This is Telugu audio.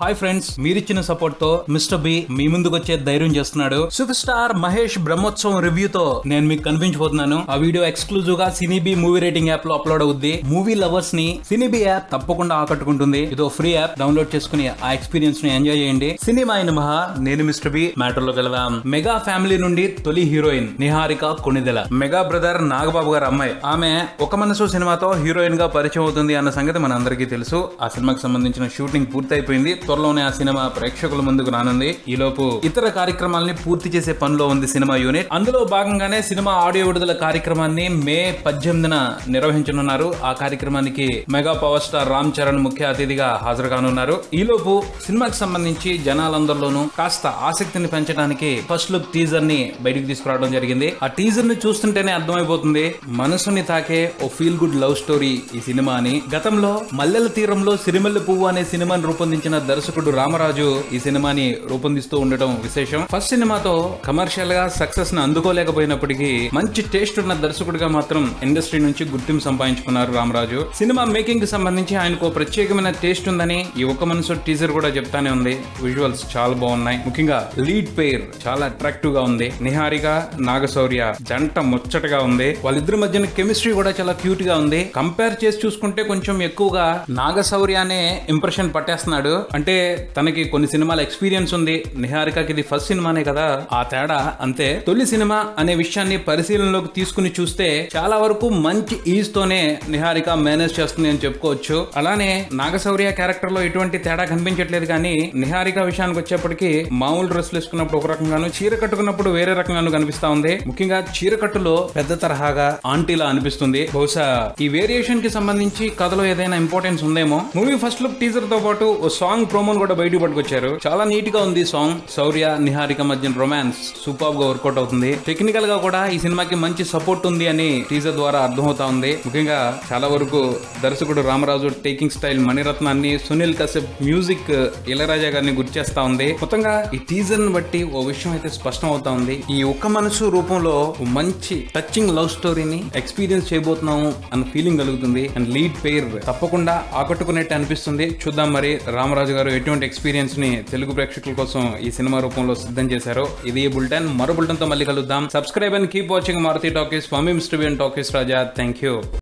హాయ్ ఫ్రెండ్స్, మీరిచ్చిన సపోర్ట్ తో మిస్టర్ బి మీ ముందుకు వచ్చే ధైర్యం చేస్తున్నాడు. సూపర్ స్టార్ మహేష్ బ్రహ్మోత్సవం రివ్యూతో నేను మీకు కనిపించబోతున్నాను. ఆ వీడియో ఎక్స్క్లూజివ్ గా సినీబీ మూవీ రేటింగ్ యాప్ లో అప్లోడ్ అవుద్ది. మూవీ లవర్స్ ని సినీబీ యాప్ తప్పకుండా ఆకట్టుకుంటుంది. ఇదో ఫ్రీ యాప్, డౌన్లోడ్ చేసుకుని ఆ ఎక్స్పీరియన్స్ ని ఎంజాయ్ చేయండి. సినిమా మహా, నేను మిస్టర్ బి. మ్యాటర్ లోకి వెళ్దాం. మెగా ఫ్యామిలీ నుండి తొలి heroine Niharika Konidela. Mega brother Nagababu గారు అమ్మాయి. ఆమె ఒక మనసు సినిమాతో హీరోయిన్ గా పరిచయం అవుతుంది అన్న సంగతి మన అందరికీ తెలుసు. ఆ సినిమాకి సంబంధించిన షూటింగ్ పూర్తయిపోయింది. త్వరలోనే ఆ సినిమా ప్రేక్షకుల ముందుకు రానుంది. ఈలోపు ఇతర కార్యక్రమాలని పూర్తి చేసే పనిలో ఉంది సినిమా యూనిట్. అందులో భాగంగానే సినిమా ఆడియో విడుదల కార్యక్రమాన్ని మే 18న నిర్వహించనున్నారు. ఆ కార్యక్రమానికి mega power star Ram Charan ముఖ్య అతిథిగా హాజరు కానున్నారు. ఈలోపు సినిమాకి సంబంధించి జనాలందరిలోనూ కాస్త ఆసక్తిని పెంచడానికి ఫస్ట్ లుక్ టీజర్ ని బయటికి తీసుకురావడం జరిగింది. ఆ టీజర్ ని చూస్తుంటేనే అర్థమైపోతుంది మనసుని తాకే ఓ ఫీల్ గుడ్ లవ్ స్టోరీ ఈ సినిమా అని. గతంలో మల్లెల తీరంలో సిరిమల్లె పువ్వు అనే సినిమాని రూపొందించిన దర్శకుడు రామరాజు ఈ సినిమాని రూపొందిస్తూ ఉండటం విశేషం. ఫస్ట్ సినిమాతో కమర్షియల్ గా సక్సెస్ ను అందుకోలేకపోయినప్పటికీ మంచి టేస్ట్ ఉన్న దర్శకుడిగా మాత్రం ఇండస్ట్రీ నుంచి గుర్తింపు సంపాదించుకున్నారు రామరాజు. సినిమా మేకింగ్ కి సంబంధించి ఆయనకు ప్రత్యేకమైన టేస్ట్ ఉందని ఈ ఒక్క మనసు టీజర్ కూడా చెప్తానే ఉంది. విజువల్స్ చాలా బాగున్నాయి. ముఖ్యంగా లీడ్ పేర్ చాలా అట్రాక్టివ్ గా ఉంది. నిహారిక నాగశౌర్య జంట ముచ్చటగా ఉంది. వాళ్ళిద్దరి మధ్యన కెమిస్ట్రీ కూడా చాలా క్యూట్ గా ఉంది. కంపేర్ చేసి చూసుకుంటే కొంచెం ఎక్కువగా నాగశౌర్యనే ఇంప్రెషన్ పట్టేస్తున్నాడు. అంటే తనకి కొన్ని సినిమాల ఎక్స్పీరియన్స్ ఉంది. నిహారికకి ఇది ఫస్ట్ సినిమానే కదా, ఆ తేడా అంతే. తొలి సినిమా అనే విషయాన్ని పరిశీలనలోకి తీసుకుని చూస్తే చాలా వరకు మంచి ఈజ్ తోనే నిహారిక మేనేజ్ చేస్తుంది అని చెప్పుకోవచ్చు. అలానే నాగశౌర్య క్యారెక్టర్ లో ఎటువంటి తేడా కనిపించట్లేదు. కానీ నిహారిక విషయానికి వచ్చేప్పటికి మామూలు డ్రెస్లు వేసుకున్నప్పుడు ఒక రకంగాను, చీర కట్టుకున్నప్పుడు వేరే రకంగాను కనిపిస్తా ఉంది. ముఖ్యంగా చీర కట్టులో పెద్ద తరహాగా ఆంటీలా అనిపిస్తుంది. బహుశా ఈ వేరియేషన్ కి సంబంధించి కథలో ఏదైనా ఇంపార్టెన్స్ ఉందేమో. మూవీ ఫస్ట్ లుక్ టీజర్ తో పాటు ఓ సాంగ్ ప్రోమోను కూడా బయటకు పట్టుకొచ్చారు. చాలా నీట్ గా ఉంది సాంగ్. శౌర్య నిహారిక మధ్య రొమాన్స్ సూపర్ గా వర్కౌట్ అవుతుంది. టెక్నికల్ గా కూడా ఈ సినిమాకి మంచి సపోర్ట్ ఉంది అని టీజర్ ద్వారా అర్థమవుతా ఉంది. ముఖ్యంగా చాలా వరకు దర్శకుడు రామరాజు టేకింగ్ స్టైల్ మణిరత్నాన్ని, సునీల్ కశ్యప్ మ్యూజిక్ ఇళయరాజా గారిని గుర్తు చేస్తా ఉంది. మొత్తంగా ఈ టీజర్ ని బట్టి ఓ విషయం అయితే స్పష్టం అవుతా ఉంది. ఈ ఒక్క మనసు రూపంలో మంచి టచింగ్ లవ్ స్టోరీని ఎక్స్పీరియన్స్ చేయబోతున్నాము అన్న ఫీలింగ్ కలుగుతుంది. అండ్ లీడ్ పేర్ తప్పకుండా ఆకట్టుకునేట్టు అనిపిస్తుంది. చూద్దాం మరి రామరాజు గారు ఎటువంటి ఎక్స్పీరియన్స్ ని తెలుగు ప్రేక్షకుల కోసం ఈ సినిమా రూపంలో సిద్ధం చేశారో. ఇది బులెటిన్. మరో బులెటిన్ తో మళ్ళీ కలుద్దాం. Subscribe and keep watching Maruthi talkies. Swami mister B and talkies Raja. Thank you.